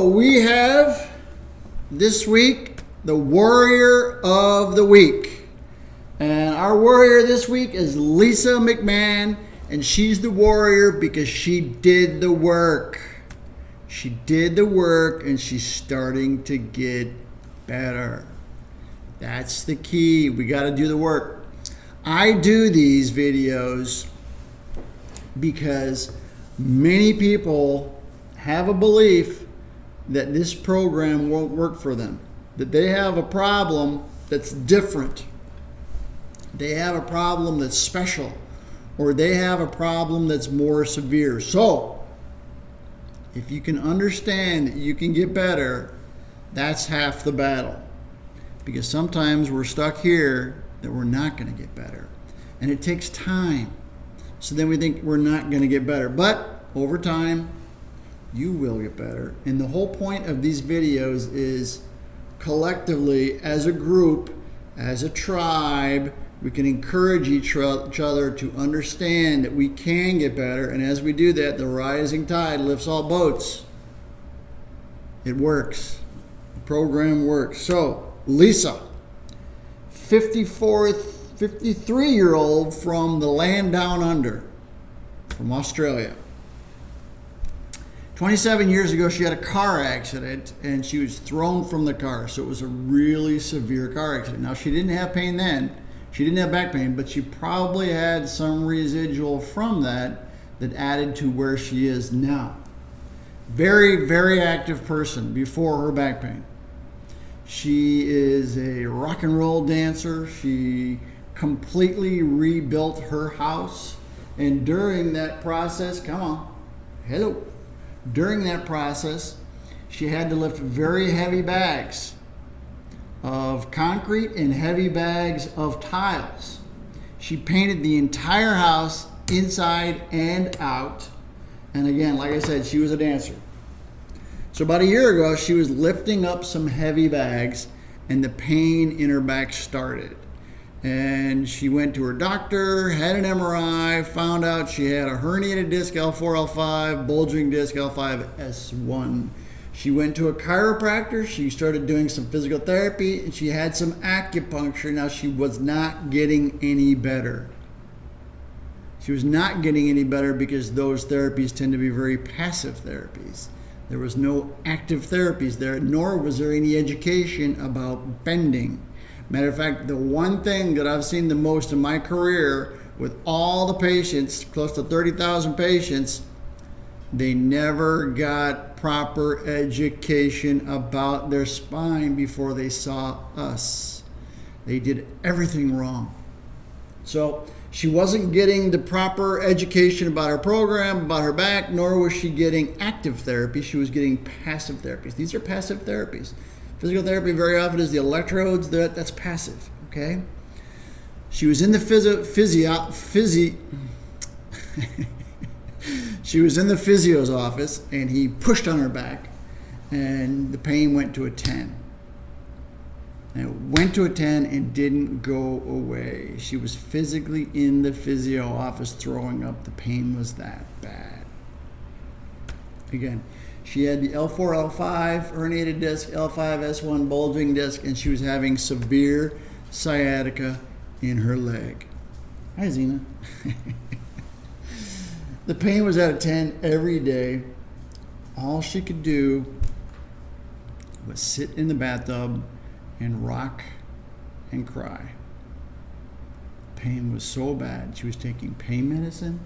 So we have this week the Warrior of the Week. And our warrior this week is Lisa McMahon. And she's the warrior because she did the work. She did the work and she's starting to get better. That's the key. We got to do the work. I do these videos because many people have a belief that this program won't work for them, that they have a problem that's different, they have a problem that's special, or they have a problem that's more severe. So if you can understand that you can get better, that's half the battle, because sometimes we're stuck here that we're not going to get better, and it takes time. So then we think we're not going to get better, but over time you will get better. And the whole point of these videos is collectively, as a group, as a tribe, we can encourage each other to understand that we can get better. And as we do that, the rising tide lifts all boats. It works. The program works. So Lisa, 53-year-old from the land down under, from Australia. 27 years ago, she had a car accident and she was thrown from the car. So it was a really severe car accident. Now, she didn't have pain then. She didn't have back pain, but she probably had some residual from that added to where she is now. Very, very active person before her back pain. She is a rock and roll dancer. She completely rebuilt her house. And during that process, during that process, she had to lift very heavy bags of concrete and heavy bags of tiles. She painted the entire house inside and out. And again, like I said, she was a dancer. So about a year ago, she was lifting up some heavy bags and the pain in her back started. And she went to her doctor, had an MRI, found out she had a herniated disc L4, L5, bulging disc L5, S1. She went to a chiropractor, she started doing some physical therapy, and she had some acupuncture. Now, she was not getting any better. She was not getting any better because those therapies tend to be very passive therapies. There was no active therapies there, nor was there any education about bending. Matter of fact, the one thing that I've seen the most in my career with all the patients, close to 30,000 patients, they never got proper education about their spine before they saw us. They did everything wrong. So she wasn't getting the proper education about her program, about her back, nor was she getting active therapy. She was getting passive therapies. These are passive therapies. Physical therapy very often is the electrodes. That's passive, okay? She was in the she was in the physio's office, and he pushed on her back, and the pain went to a 10. And it went to a 10 and didn't go away. She was physically in the physio office throwing up. The pain was that bad. Again, she had the L4, L5 herniated disc, L5, S1 bulging disc, and she was having severe sciatica in her leg. Hi, Zena. The pain was at a 10 every day. All she could do was sit in the bathtub and rock and cry. Pain was so bad. She was taking pain medicine.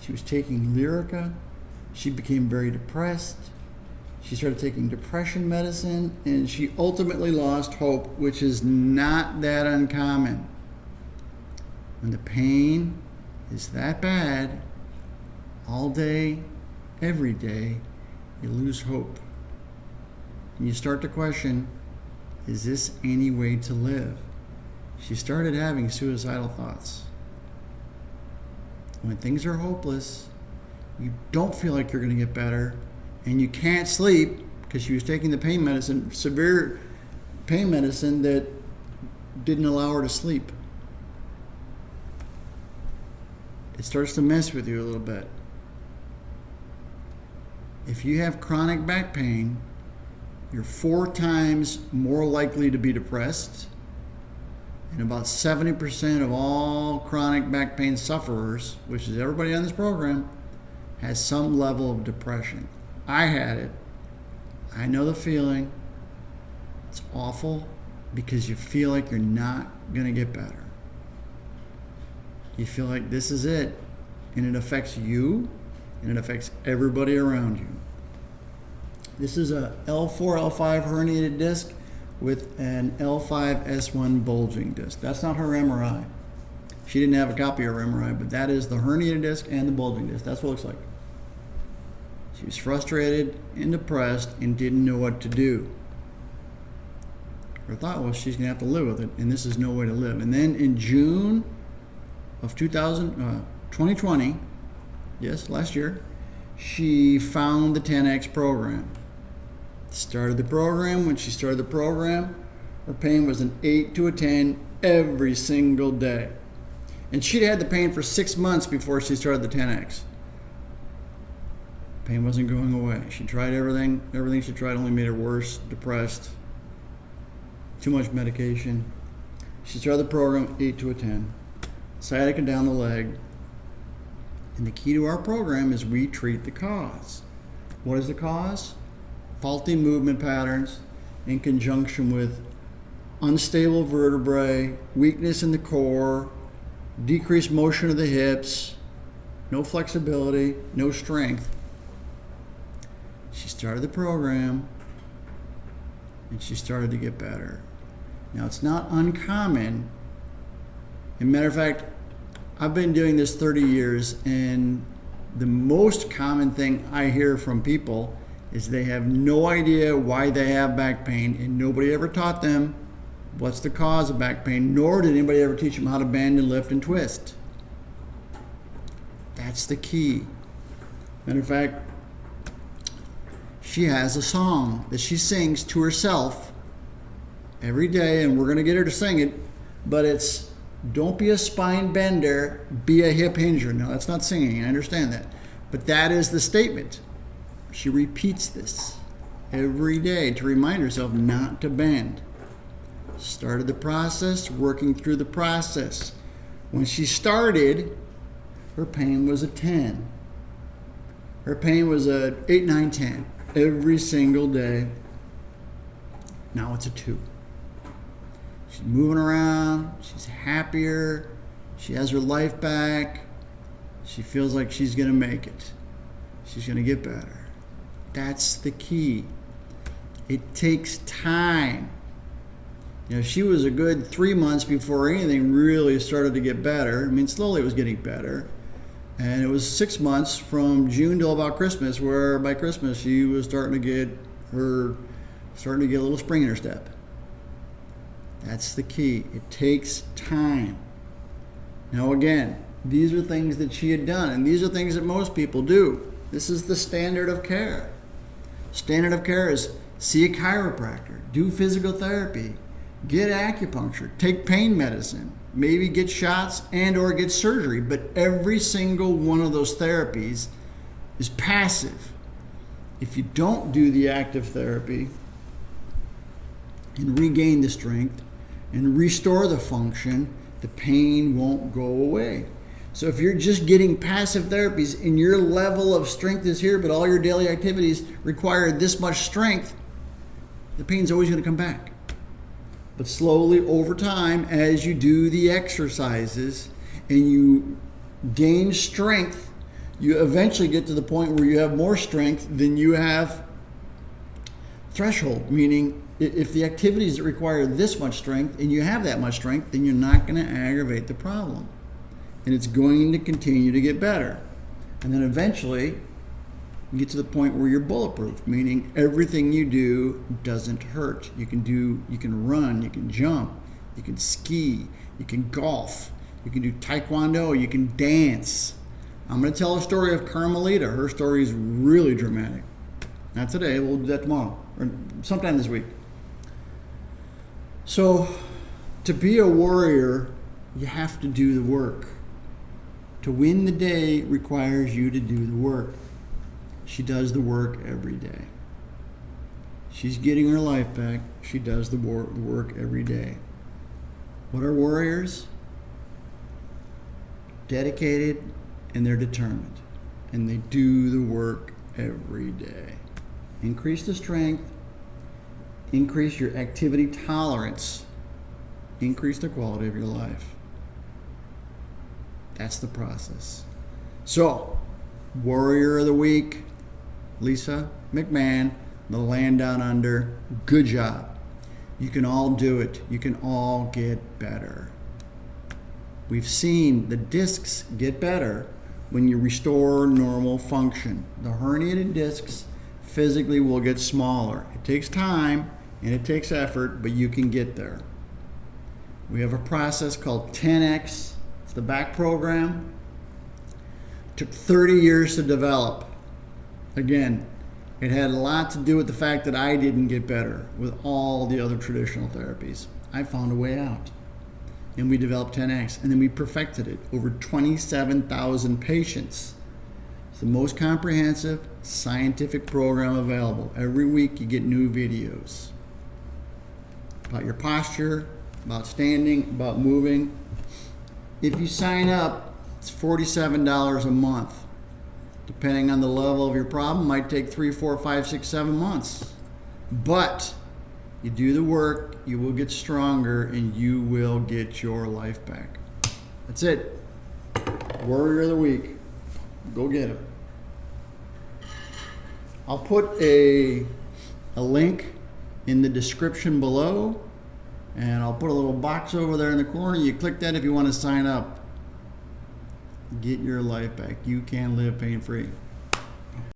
She was taking Lyrica. She became very depressed. She started taking depression medicine, and she ultimately lost hope, which is not that uncommon. When the pain is that bad, all day, every day, you lose hope. And you start to question, is this any way to live? She started having suicidal thoughts. When things are hopeless, you don't feel like you're going to get better, and you can't sleep because she was taking the pain medicine, severe pain medicine that didn't allow her to sleep. It starts to mess with you a little bit. If you have chronic back pain, you're 4 times more likely to be depressed. And about 70% of all chronic back pain sufferers, which is everybody on this program, has some level of depression. I had it. I know the feeling. It's awful because you feel like you're not going to get better. You feel like this is it. And it affects you, and it affects everybody around you. This is a L4, L5 herniated disc with an L5, S1 bulging disc. That's not her MRI. She didn't have a copy of her MRI, but that is the herniated disc and the bulging disc. That's what it looks like. She was frustrated and depressed and didn't know what to do. Her thought was she's going to have to live with it, and this is no way to live. And then in June of 2020, yes, last year, she found the 10X program. Started the program. When she started the program, her pain was an 8 to a 10 every single day. And she'd had the pain for 6 months before she started the 10X. Pain wasn't going away. She tried everything. Everything she tried only made her worse, depressed, too much medication. She started the program 8 to a 10. Sciatica down the leg. And the key to our program is we treat the cause. What is the cause? Faulty movement patterns in conjunction with unstable vertebrae, weakness in the core, decreased motion of the hips, no flexibility, no strength. She started the program and she started to get better. Now, it's not uncommon. As a matter of fact, I've been doing this 30 years, and the most common thing I hear from people is they have no idea why they have back pain, and nobody ever taught them what's the cause of back pain, nor did anybody ever teach them how to bend and lift and twist. That's the key. Matter of fact, she has a song that she sings to herself every day, and we're going to get her to sing it, but it's don't be a spine bender, be a hip hinger. Now, that's not singing, I understand that, but that is the statement. She repeats this every day to remind herself not to bend. Started the process, working through the process. When she started, her pain was a 10. Her pain was a 8, 9, 10 every single day. Now it's a 2. She's moving around. She's happier. She has her life back. She feels like she's going to make it. She's going to get better. That's the key. It takes time. You know, she was a good 3 months before anything really started to get better. I mean, slowly it was getting better. And it was 6 months from June till about Christmas, where by Christmas she was starting to get a little spring in her step. That's the key. It takes time. Now again, these are things that she had done, and these are things that most people do. This is the standard of care. Standard of care is see a chiropractor, do physical therapy, get acupuncture, take pain medicine, maybe get shots and or get surgery. But every single one of those therapies is passive. If you don't do the active therapy and regain the strength and restore the function, the pain won't go away. So if you're just getting passive therapies and your level of strength is here, but all your daily activities require this much strength, the pain's always going to come back. But slowly over time, as you do the exercises and you gain strength, you eventually get to the point where you have more strength than you have threshold, meaning if the activities that require this much strength and you have that much strength, then you're not going to aggravate the problem. And it's going to continue to get better. And then eventually you get to the point where you're bulletproof, meaning everything you do doesn't hurt. You can run, you can jump, you can ski, you can golf, you can do taekwondo, you can dance. I'm going to tell a story of Carmelita. Her story is really dramatic. Not today, we'll do that tomorrow or sometime this week. So to be a warrior, you have to do the work. To win the day requires you to do the work. She does the work every day. She's getting her life back. She does the work every day. What are warriors? Dedicated, and they're determined. And they do the work every day. Increase the strength, increase your activity tolerance, increase the quality of your life. That's the process. So, Warrior of the Week, Lisa McMahon, the Land Down Under. Good job. You can all do it. You can all get better. We've seen the discs get better when you restore normal function. The herniated discs physically will get smaller. It takes time and it takes effort, but you can get there. We have a process called 10X. It's the back program. It took 30 years to develop. Again, it had a lot to do with the fact that I didn't get better with all the other traditional therapies. I found a way out. And we developed 10X. And then we perfected it. Over 27,000 patients. It's the most comprehensive scientific program available. Every week you get new videos about your posture, about standing, about moving. If you sign up, it's $47 a month. Depending on the level of your problem, might take 3, 4, 5, 6, 7 months. But you do the work, you will get stronger, and you will get your life back. That's it. Warrior of the Week. Go get it. I'll put a link in the description below, and I'll put a little box over there in the corner. You click that if you want to sign up. Get your life back. You can live pain-free.